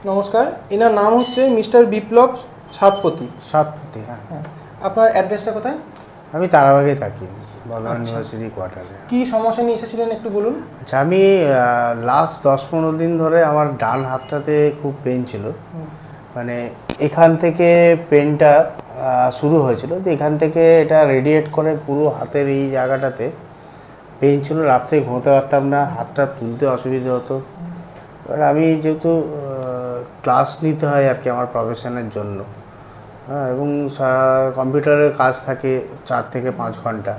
নমস্কার, এনার নাম হচ্ছে মিস্টার বিপ্লব সাতপতি। সাতপতি, হ্যাঁ। হ্যাঁ, আপনার অ্যাড্রেসটা কোথায়? আমি তারাবাগে থাকি, বর্ধমান ইউনিভার্সিটি কোয়ার্টারে। কী সমস্যা নিয়ে এসেছিলেন একটু বলুন। আচ্ছা, আমি লাস্ট 10-15 দিন ধরে আমার ডান হাতটাতে খুব পেন ছিল। মানে এখান থেকে পেনটা শুরু হয়েছিল, তো এখান থেকে এটা রেডিয়েট করে পুরো হাতের এই জায়গাটাতে পেন ছিল। রাত্রে ঘুমোতে পারতাম না, হাতটা তুলতে অসুবিধা হতো। এবার আমি যেহেতু ক্লাস নিতে হয় আর কি আমার প্রফেশনের জন্য, হ্যাঁ, এবং কম্পিউটারের কাজ থাকে 4 থেকে 5 ঘন্টা,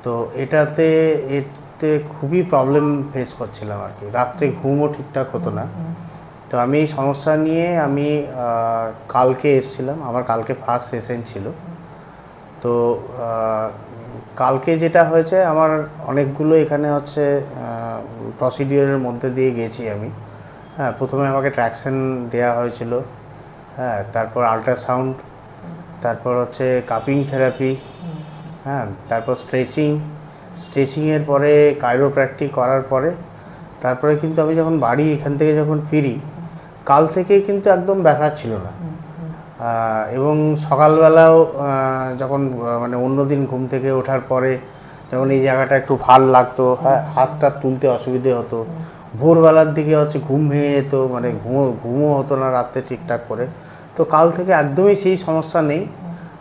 তো এতে খুবই প্রবলেম ফেস করছিলাম আর কি। রাত্রে ঘুমও ঠিকঠাক হতো না। তো আমি এই সমস্যা নিয়ে আমি কালকে এসেছিলাম, আমার কালকে ফার্স্ট সেশন ছিল। তো কালকে যেটা হয়েছে, আমার অনেকগুলো এখানে হচ্ছে প্রসিডিওরের মধ্যে দিয়ে গেছি আমি। হ্যাঁ, প্রথমে আমাকে ট্র্যাকশন দেওয়া হয়েছিল, হ্যাঁ, তারপর আল্ট্রাসাউন্ড, তারপর হচ্ছে কাপিং থেরাপি, হ্যাঁ, তারপর স্ট্রেচিংয়ের পরে কাইরোপ্র্যাকটিক করার পরে তারপরে কিন্তু আমি যখন বাড়ি এখান থেকে যখন ফিরি, কাল থেকে কিন্তু একদম ব্যথা ছিল না। এবং সকালবেলাও যখন মানে অন্যদিন ঘুম থেকে ওঠার পরে যখন এই জায়গাটা একটু ভাল লাগতো, হ্যাঁ, হাতটা তুলতে অসুবিধে হতো। ভোরবেলার দিকে হচ্ছে ঘুম ভেঙে যেত, মানে ঘুমও হতো না রাত্রে ঠিকঠাক করে। তো কাল থেকে একদমই সেই সমস্যা নেই।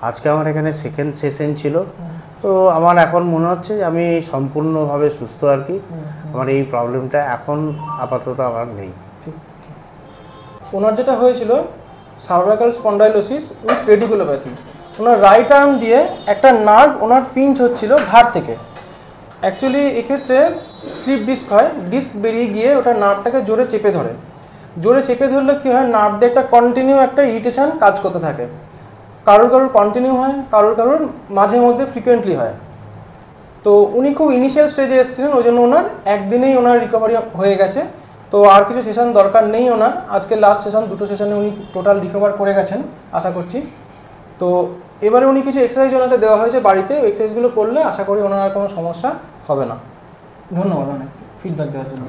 আজকে আমার এখানে সেকেন্ড সেশন ছিল, তো আমার এখন মনে হচ্ছে যে আমি সম্পূর্ণভাবে সুস্থ আর কি। আমার এই প্রবলেমটা এখন আপাতত আমার নেই। ওনার যেটা হয়েছিল cervical spondylosis with radiculopathy. Owner right arm দিয়ে একটা নার্ভ ওনার পিঞ্চ হচ্ছিল ঘাড় থেকে। অ্যাকচুয়ালি এক্ষেত্রে স্লিপ ডিস্ক হয়, ডিস্ক বেরিয়ে গিয়ে ওটা নার্ভটাকে জোরে চেপে ধরে। জোরে চেপে ধরলে কী হয়, নার্ভ দিয়ে একটা কন্টিনিউ একটা ইরিটেশন কাজ করতে থাকে। কারোর কন্টিনিউ হয়, কারোর মাঝে মধ্যে ফ্রিকোয়েন্টলি হয়। তো উনি খুব ইনিশিয়াল স্টেজে এসেছিলেন, ওই জন্য ওনার একদিনেই ওনার রিকভারি হয়ে গেছে। তো আর কিছু সেশন দরকার নেই ওনার। আজকে লাস্ট সেশন, 2টো সেশনে উনি টোটাল রিকভার করে গেছেন আশা করছি। তো এবারে উনি কিছু এক্সারসাইজ ওনাকে দেওয়া হয়েছে বাড়িতে, ওই এক্সারসাইজগুলো করলে আশা করি ওনার আর কোনো সমস্যা হবে না। ধন্যবাদ অনেক ফিডব্যাক দেওয়ার জন্য।